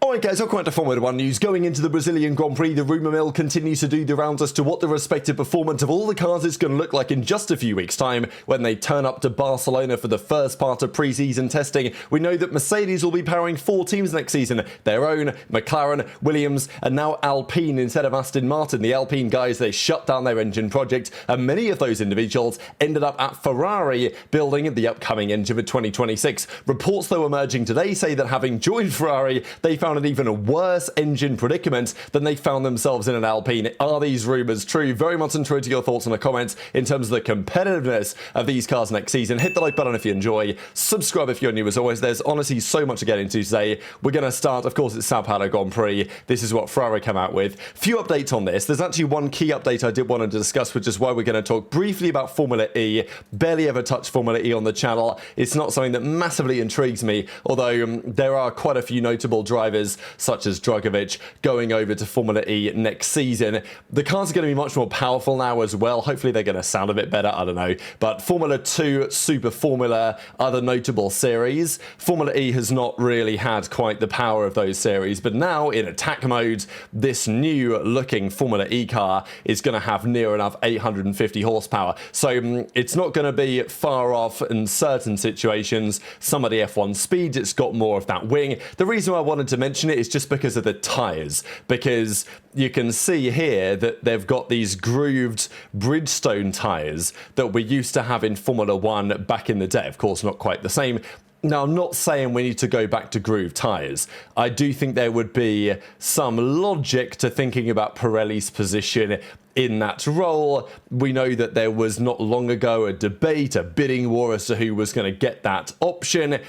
Alright guys, welcome back to Formula 1 news. Going into the Brazilian Grand Prix, the rumour mill continues to do the rounds as to what the respective performance of all the cars is going to look like in just a few weeks' time when they turn up to Barcelona for the first part of pre-season testing. We know that Mercedes will be powering 4 teams next season, their own, McLaren, Williams, and now Alpine instead of Aston Martin. The Alpine guys, they shut down their engine project, and many of those individuals ended up at Ferrari building the upcoming engine for 2026. Reports though emerging today say that having joined Ferrari, they found an even worse engine predicament than they found themselves in an Alpine. Are these rumours true? Very much interested to your thoughts in the comments in terms of the competitiveness of these cars next season. Hit the like button if you enjoy. Subscribe if you're new as always. There's honestly so much to get into today. We're going to start, of course, it's Sao Paulo Grand Prix. This is what Ferrari came out with. Few updates on this. There's actually one key update I did want to discuss, which is why we're going to talk briefly about Formula E. Barely ever touched Formula E on the channel. It's not something that massively intrigues me, although there are quite a few notable drivers such as Dragovic going over to Formula E next season. The cars are going to be much more powerful now as well. Hopefully they're going to sound a bit better, I don't know. But Formula 2, Super Formula, other notable series. Formula E has not really had quite the power of those series, but now in attack mode, this new looking Formula E car is going to have near enough 850 horsepower. So it's not going to be far off in certain situations. Some of the F1 speeds, it's got more of that wing. The reason I wanted to mention it is just because of the tyres, because you can see here that they've got these grooved Bridgestone tyres that we used to have in Formula 1 back in the day. Of course, not quite the same. Now, I'm not saying we need to go back to groove tyres. I do think there would be some logic to thinking about Pirelli's position in that role. We know that there was not long ago a debate, a bidding war as to who was going to get that option.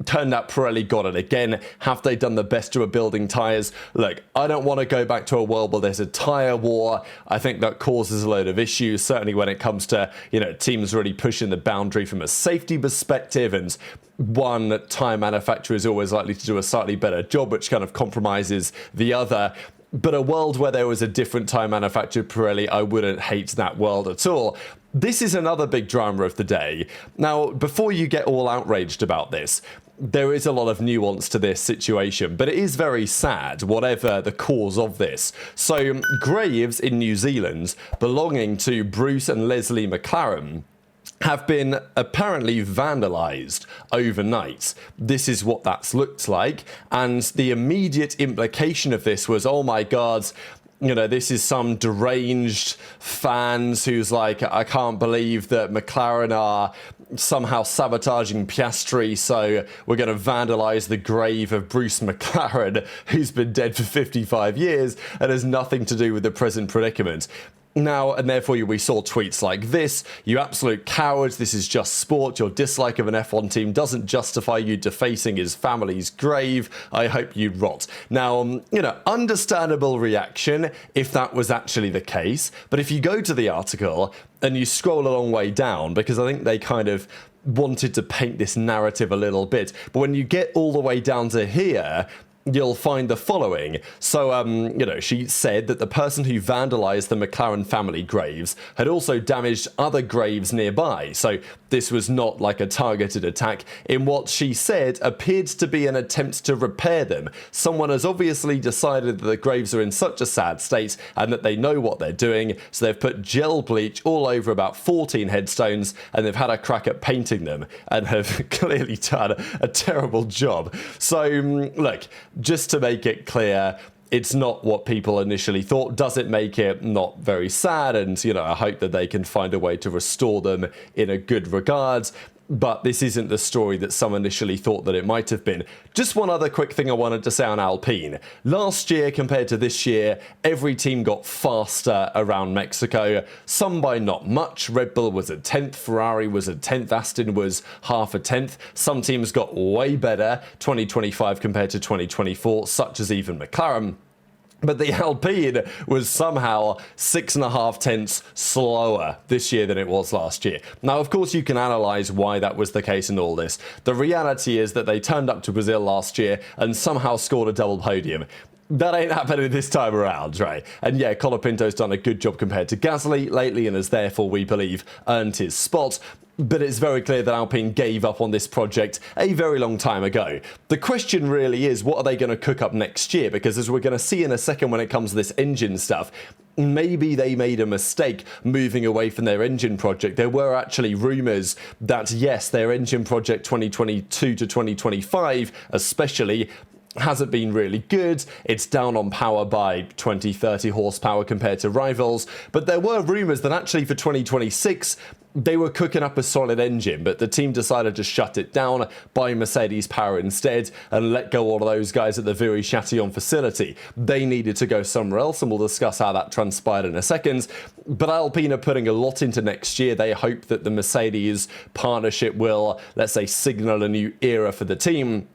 Turned out Pirelli got it again. Have they done the best job of building tyres? Look, I don't want to go back to a world where there's a tyre war. I think that causes a load of issues, certainly when it comes to, teams really pushing the boundary from a safety perspective, and one tyre manufacturer is always likely to do a slightly better job, which kind of compromises the other. But a world where there was a different tyre manufacturer, Pirelli, I wouldn't hate that world at all. This is another big drama of the day. Now, before you get all outraged about this, there is a lot of nuance to this situation, but it is very sad, whatever the cause of this. So, graves in New Zealand belonging to Bruce and Leslie McLaren have been apparently vandalized overnight. This is what that's looked like, and the immediate implication of this was, oh my god, this is some deranged fans who's like, I can't believe that McLaren are somehow sabotaging Piastri, so we're going to vandalize the grave of Bruce McLaren, who's been dead for 55 years and has nothing to do with the present predicament. Now, and therefore we saw tweets like this: you absolute cowards, this is just sport, your dislike of an F1 team doesn't justify you defacing his family's grave, I hope you rot. Now, understandable reaction if that was actually the case, but if you go to the article and you scroll a long way down, because I think they kind of wanted to paint this narrative a little bit, but when you get all the way down to here, you'll find the following. So, she said that the person who vandalized the McLaren family graves had also damaged other graves nearby. So this was not like a targeted attack in what she said appeared to be an attempt to repair them. Someone has obviously decided that the graves are in such a sad state and that they know what they're doing, so they've put gel bleach all over about 14 headstones and they've had a crack at painting them and have clearly done a terrible job. So, look, just to make it clear, it's not what people initially thought. Does it make it not very sad? And, I hope that they can find a way to restore them in a good regard. But this isn't the story that some initially thought that it might have been. Just one other quick thing I wanted to say on Alpine. Last year compared to this year, every team got faster around Mexico, some by not much. Red Bull was a 10th, Ferrari was a 10th, Aston was half a 10th. Some teams got way better, 2025 compared to 2024, such as even McLaren. But the Alpine was somehow 6.5 tenths slower this year than it was last year. Now, of course, you can analyse why that was the case in all this. The reality is that they turned up to Brazil last year and somehow scored a double podium. That ain't happening this time around, right? And yeah, Colapinto's done a good job compared to Gasly lately and has therefore, we believe, earned his spot. but it's very clear that Alpine gave up on this project a very long time ago. The question really is, what are they going to cook up next year? Because as we're going to see in a second when it comes to this engine stuff, maybe they made a mistake moving away from their engine project. There were actually rumours that, yes, their engine project 2022 to 2025 especially hasn't been really good. It's down on power by 20-30 horsepower compared to rivals, but there were rumours that actually for 2026 they were cooking up a solid engine, but the team decided to shut it down, buy Mercedes power instead, and let go all of those guys at the Viry-Châtillon facility. They needed to go somewhere else, and we'll discuss how that transpired in a second. But Alpine are putting a lot into next year. They hope that the Mercedes partnership will, let's say, signal a new era for the team.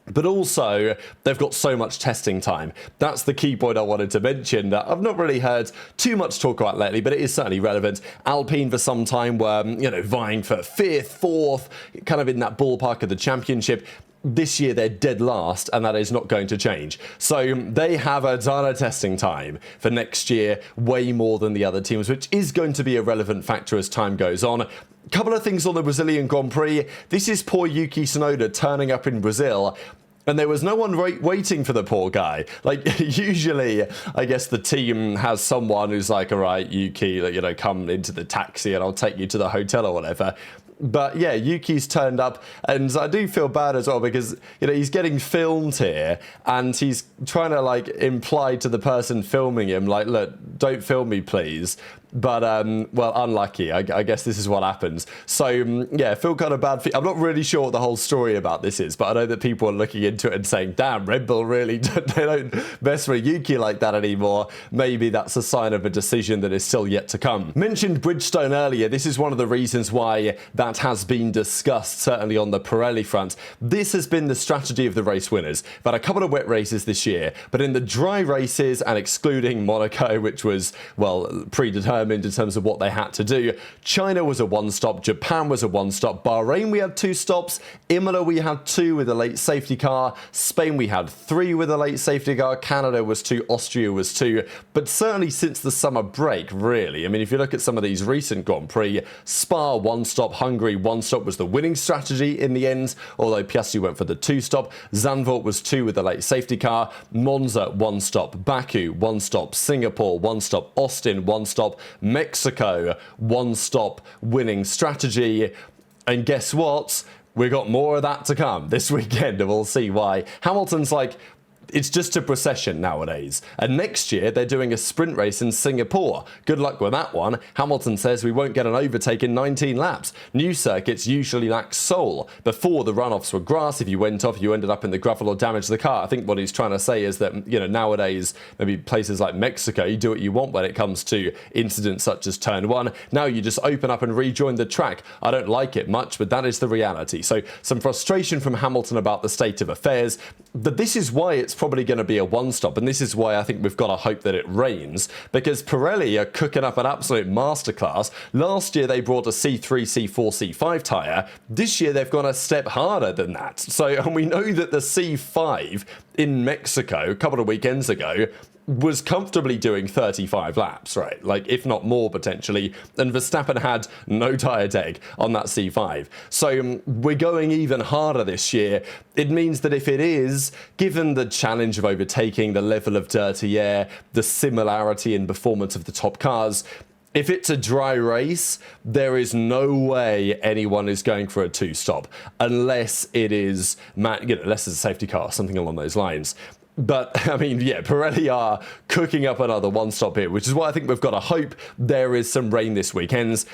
But also, they've got so much testing time. That's the key point I wanted to mention that I've not really heard too much talk about lately, but it is certainly relevant. Alpine for some time were, vying for 5th, 4th, kind of in that ballpark of the championship. This year they're dead last, and that is not going to change. So they have a ton of testing time for next year, way more than the other teams, which is going to be a relevant factor as time goes on. Couple of things on the Brazilian Grand Prix. This is poor Yuki Tsunoda turning up in Brazil, and there was no one waiting for the poor guy. Like, usually, I guess the team has someone who's like, all right, Yuki, come into the taxi and I'll take you to the hotel or whatever. But yeah, Yuki's turned up, and I do feel bad as well because, he's getting filmed here, and he's trying to, imply to the person filming him, look, don't film me, please. But, well, unlucky. I guess this is what happens. So, yeah, I feel kind of bad. I'm not really sure what the whole story about this is, but I know that people are looking into it and saying, damn, Red Bull really, they don't mess with Yuki like that anymore. Maybe that's a sign of a decision that is still yet to come. Mentioned Bridgestone earlier. This is one of the reasons why that has been discussed, certainly on the Pirelli front. This has been the strategy of the race winners. They've had a couple of wet races this year, but in the dry races, and excluding Monaco, which was, well, predetermined in terms of what they had to do, China was a one-stop, Japan was a one-stop, Bahrain we had 2 stops, Imola we had 2 with a late safety car, Spain we had 3 with a late safety car, Canada was 2, Austria was 2, but certainly since the summer break, really. I mean, if you look at some of these recent Grand Prix, Spa 1-stop, Hungary 1-stop was the winning strategy in the end, although Piastri went for the 2-stop, Zandvoort was 2 with a late safety car, Monza 1-stop, Baku 1-stop, Singapore 1-stop, Austin 1-stop, Mexico 1-stop winning strategy. And guess what? We got more of that to come this weekend, and we'll see why. Hamilton's it's just a procession nowadays. And next year, they're doing a sprint race in Singapore. Good luck with that one. Hamilton says we won't get an overtake in 19 laps. New circuits usually lack soul. Before, the runoffs were grass. If you went off, you ended up in the gravel or damaged the car. I think what he's trying to say is that, nowadays, maybe places like Mexico, you do what you want when it comes to incidents such as turn 1. Now you just open up and rejoin the track. I don't like it much, but that is the reality. So some frustration from Hamilton about the state of affairs. But this is why it's probably going to be a one-stop, and this is why I think we've got to hope that it rains, because Pirelli are cooking up an absolute masterclass. Last year they brought a C3, C4, C5 tyre. This year they've gone a step harder than that. So, and we know that the C5 in Mexico a couple of weekends ago was comfortably doing 35 laps, right? If not more potentially, and Verstappen had no tyre deg on that C5. So we're going even harder this year. It means that if it is, given the challenge of overtaking, the level of dirty air, the similarity in performance of the top cars, if it's a dry race, there is no way anyone is going for a 2-stop, unless it is, unless it's a safety car or something along those lines. But, I mean, yeah, Pirelli are cooking up another one-stop here, which is why I think we've got to hope there is some rain this weekend.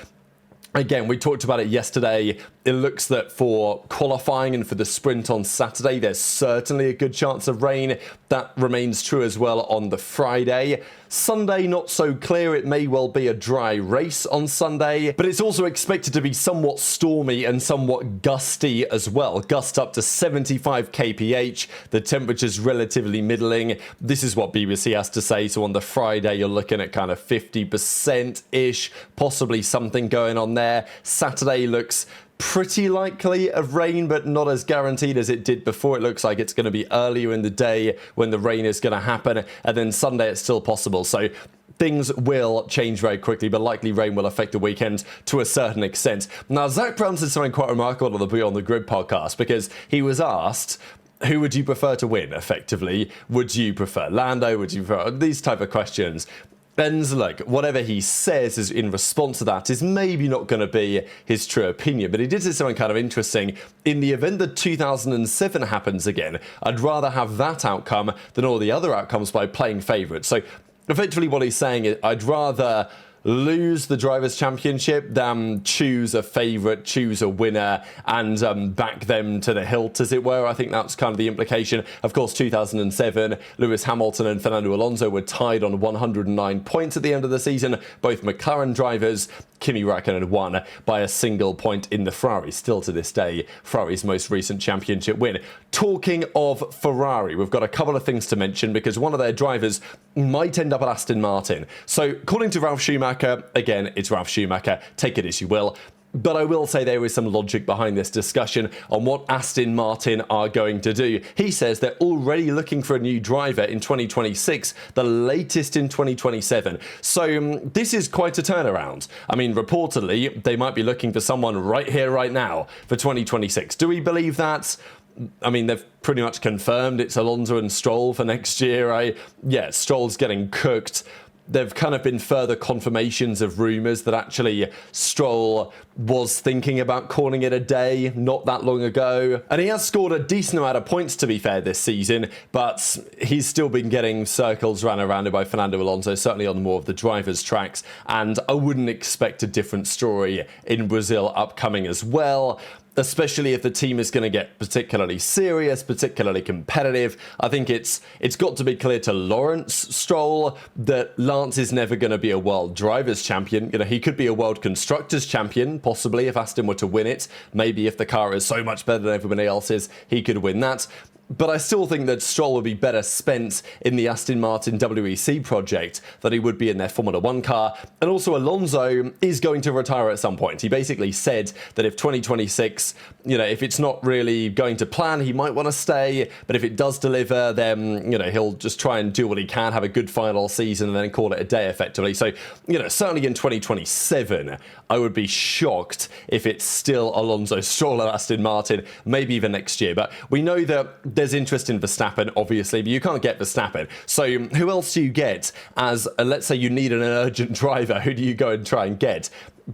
Again, we talked about it yesterday. It looks that for qualifying and for the sprint on Saturday, there's certainly a good chance of rain. That remains true as well on the Friday. Sunday, not so clear. It may well be a dry race on Sunday, but it's also expected to be somewhat stormy and somewhat gusty as well. Gust up to 75 kph. The temperature's relatively middling. This is what BBC has to say. So on the Friday, you're looking at kind of 50%-ish, possibly something going on there. Saturday looks pretty likely of rain, but not as guaranteed as it did before. It looks like it's going to be earlier in the day when the rain is going to happen, and then Sunday it's still possible. So things will change very quickly, but likely rain will affect the weekend to a certain extent. Now, Zach Brown said something quite remarkable on the Beyond the Grid podcast, because he was asked, who would you prefer to win, effectively? Would you prefer Lando? Would you prefer these type of questions? And look, whatever he says is in response to that is maybe not going to be his true opinion, but he did say something kind of interesting. In the event that 2007 happens again, I'd rather have that outcome than all the other outcomes by playing favourites. So effectively what he's saying is, I'd rather lose the Drivers' Championship than choose a favourite, choose a winner, and back them to the hilt, as it were. I think that's kind of the implication. Of course, 2007, Lewis Hamilton and Fernando Alonso were tied on 109 points at the end of the season. Both McLaren drivers, Kimi Räikkönen won by a single point in the Ferrari. Still to this day, Ferrari's most recent championship win. Talking of Ferrari, we've got a couple of things to mention because one of their drivers might end up at Aston Martin. So, according to Ralf Schumacher, again, it's Ralf Schumacher, take it as you will, but I will say there is some logic behind this discussion on what Aston Martin are going to do. He says they're already looking for a new driver in 2026, the latest in 2027. So this is quite a turnaround. I mean, reportedly, they might be looking for someone right here, right now for 2026. Do we believe that? I mean, they've pretty much confirmed it's Alonso and Stroll for next year. Yeah, Stroll's getting cooked. There've kind of been further confirmations of rumours that actually Stroll was thinking about calling it a day not that long ago. And he has scored a decent amount of points, to be fair, this season, but he's still been getting circles ran around him by Fernando Alonso, certainly on more of the drivers' tracks. And I wouldn't expect a different story in Brazil upcoming as well, especially if the team is going to get particularly serious, particularly competitive. I think it's got to be clear to Lawrence Stroll that Lance is never going to be a world drivers champion. You know, he could be a world constructors champion, possibly, if Aston were to win it. Maybe if the car is so much better than everybody else's, he could win that. But I still think that Stroll would be better spent in the Aston Martin WEC project than he would be in their Formula 1 car. And also Alonso is going to retire at some point. He basically said that if 2026, you know, if it's not really going to plan, he might want to stay. But if it does deliver, then, you know, he'll just try and do what he can, have a good final season and then call it a day effectively. So, you know, certainly in 2027, I would be shocked if it's still Alonso, Stroll and Aston Martin, maybe even next year. But we know that there's interest in Verstappen, obviously, but you can't get Verstappen. So who else do you get as, let's say you need an urgent driver? Who do you go and try and get?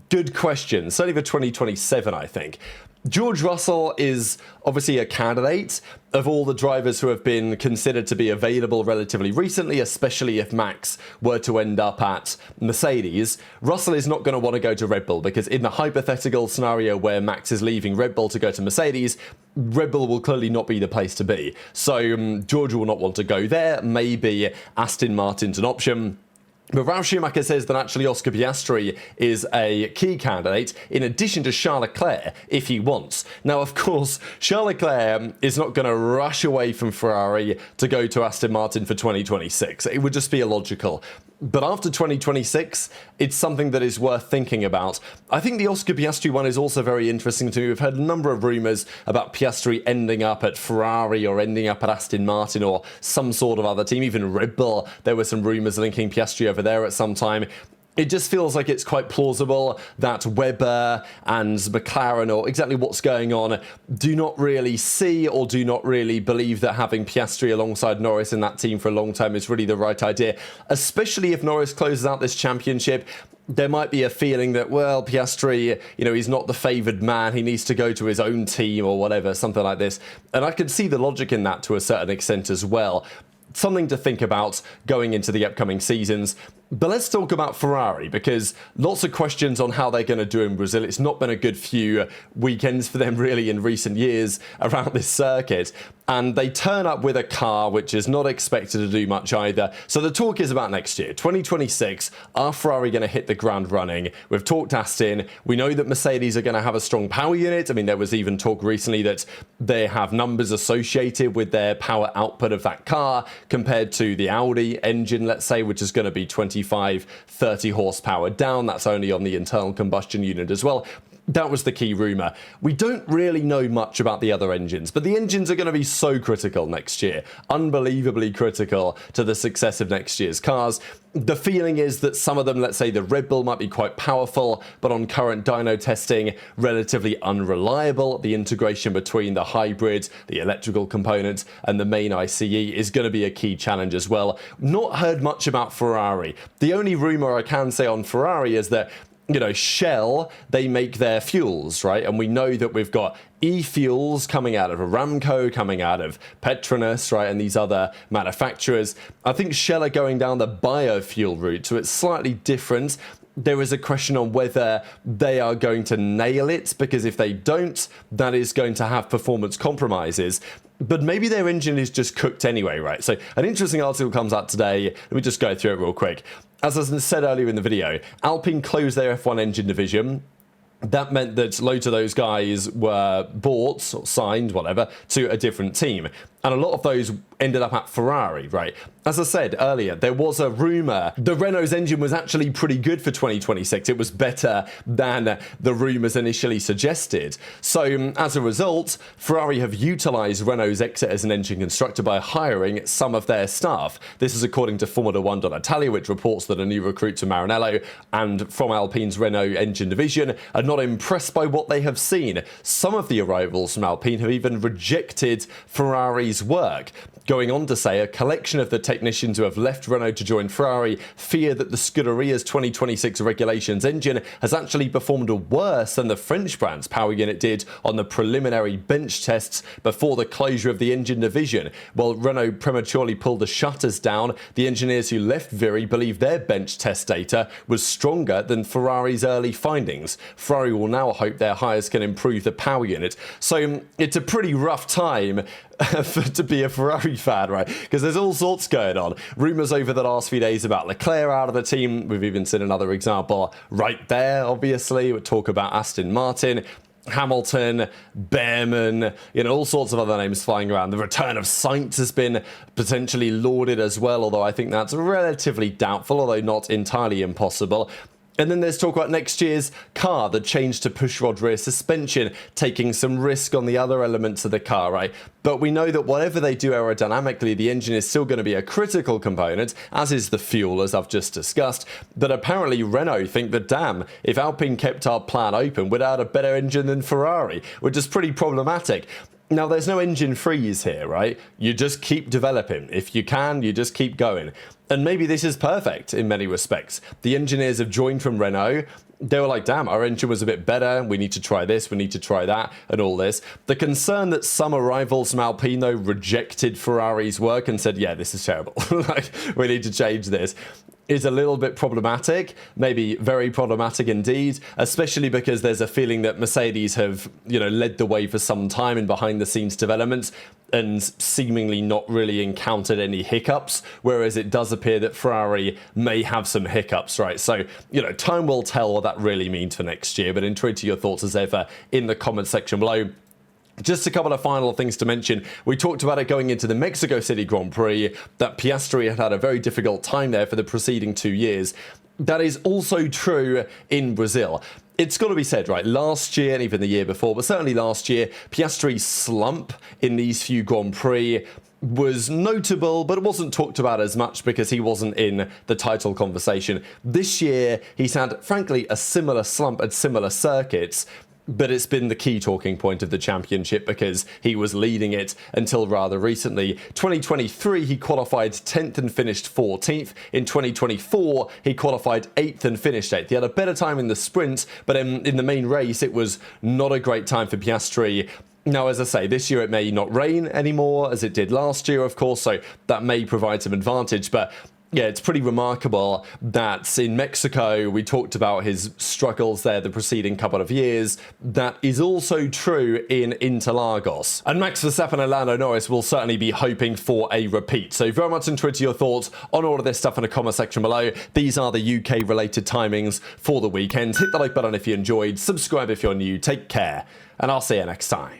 Good question. Certainly for 2027, I think. George Russell is obviously a candidate of all the drivers who have been considered to be available relatively recently, especially if Max were to end up at Mercedes. Russell is not going to want to go to Red Bull because in the hypothetical scenario where Max is leaving Red Bull to go to Mercedes, Red Bull will clearly not be the place to be. So George will not want to go there. Maybe Aston Martin's an option. But Ralf Schumacher says that actually Oscar Piastri is a key candidate in addition to Charles Leclerc if he wants. Now, of course, Charles Leclerc is not going to rush away from Ferrari to go to Aston Martin for 2026. It would just be illogical. But after 2026, it's something that is worth thinking about. I think the Oscar Piastri one is also very interesting to me. We've heard a number of rumours about Piastri ending up at Ferrari or ending up at Aston Martin or some sort of other team. Even Red Bull, there were some rumours linking Piastri over there at some time. It just feels like it's quite plausible that Webber and McLaren, or exactly what's going on, do not really see or do not really believe that having Piastri alongside Norris in that team for a long time is really the right idea, especially if Norris closes out this championship. There might be a feeling that, well, Piastri, you know, he's not the favoured man. He needs to go to his own team or whatever, something like this. And I can see the logic in that to a certain extent as well. Something to think about going into the upcoming seasons. But let's talk about Ferrari, because lots of questions on how they're going to do in Brazil. It's not been a good few weekends for them really in recent years around this circuit. And they turn up with a car which is not expected to do much either. So the talk is about next year, 2026. Are Ferrari going to hit the ground running? We've talked Aston. We know that Mercedes are going to have a strong power unit. I mean, there was even talk recently that they have numbers associated with their power output of that car compared to the Audi engine, let's say, which is going to be 25, 30 horsepower down. That's only on the internal combustion unit as well. That was the key rumour. We don't really know much about the other engines, but the engines are going to be so critical next year. Unbelievably critical to the success of next year's cars. The feeling is that some of them, let's say the Red Bull, might be quite powerful, but on current dyno testing, relatively unreliable. The integration between the hybrid, the electrical components, and the main ICE is going to be a key challenge as well. Not heard much about Ferrari. The only rumour I can say on Ferrari is that, you know, Shell, they make their fuels, right? And we know that we've got e-fuels coming out of Aramco, coming out of Petronas, right? And these other manufacturers. I think Shell are going down the biofuel route, so it's slightly different. There is a question on whether they are going to nail it, because if they don't, that is going to have performance compromises. But maybe their engine is just cooked anyway, right? So an interesting article comes out today. Let me just go through it real quick. As I said earlier in the video, Alpine closed their F1 engine division. That meant that loads of those guys were bought or signed, whatever, to a different team. And a lot of those ended up at Ferrari, right? As I said earlier, there was a rumour the Renault's engine was actually pretty good for 2026. It was better than the rumours initially suggested. So as a result, Ferrari have utilised Renault's exit as an engine constructor by hiring some of their staff. This is according to Formula 1.Italia, which reports that a new recruit to Maranello and from Alpine's Renault engine division are not impressed by what they have seen. Some of the arrivals from Alpine have even rejected Ferrari's work, going on to say a collection of the technicians who have left Renault to join Ferrari fear that the Scuderia's 2026 regulations engine has actually performed worse than the French brand's power unit did on the preliminary bench tests before the closure of the engine division. While Renault prematurely pulled the shutters down, the engineers who left Viry believe their bench test data was stronger than Ferrari's early findings. Ferrari will now hope their hires can improve the power unit. So it's a pretty rough time to be a Ferrari fan, right? Because there's all sorts going on. Rumours over the last few days about Leclerc out of the team. We've even seen another example right there, obviously. We'll talk about Aston Martin, Hamilton, Behrman, you know, all sorts of other names flying around. The return of Sainz has been potentially lauded as well, although I think that's relatively doubtful, although not entirely impossible. And then there's talk about next year's car, the change to pushrod rear suspension, taking some risk on the other elements of the car, right? But we know that whatever they do aerodynamically, the engine is still going to be a critical component, as is the fuel, as I've just discussed. But apparently Renault think that, damn, if Alpine kept our plan open, we'd have a better engine than Ferrari, which is pretty problematic. Now, there's no engine freeze here, right? You just keep developing. If you can, you just keep going. And maybe this is perfect in many respects. The engineers have joined from Renault. They were like, damn, our engine was a bit better. We need to try this, we need to try that, and all this. The concern that some arrivals from Alpine, though, rejected Ferrari's work and said, yeah, this is terrible. Like, we need to change this, is a little bit problematic, maybe very problematic indeed, especially because there's a feeling that Mercedes have, you know, led the way for some time in behind the scenes developments and seemingly not really encountered any hiccups, whereas it does appear that Ferrari may have some hiccups, right? So, you know, time will tell what that really means for next year, but intrigued to your thoughts as ever in the comment section below. Just a couple of final things to mention. We talked about it going into the Mexico City Grand Prix, that Piastri had a very difficult time there for the preceding 2 years. That is also true in Brazil. It's got to be said, right, last year and even the year before, but certainly last year, Piastri's slump in these few Grand Prix was notable, but it wasn't talked about as much because he wasn't in the title conversation. This year, he's had, frankly, a similar slump at similar circuits, but it's been the key talking point of the championship because he was leading it until rather recently. 2023, he qualified 10th and finished 14th. In 2024, he qualified 8th and finished 8th. He had a better time in the sprint, but in the main race, it was not a great time for Piastri. Now, as I say, this year it may not rain anymore as it did last year, of course, so that may provide some advantage, but yeah, it's pretty remarkable that in Mexico, we talked about his struggles there the preceding couple of years. That is also true in Interlagos. And Max Verstappen and Lando Norris will certainly be hoping for a repeat. So very much intrigued to your thoughts on all of this stuff in the comment section below. These are the UK related timings for the weekend. Hit the like button if you enjoyed, subscribe if you're new, take care, and I'll see you next time.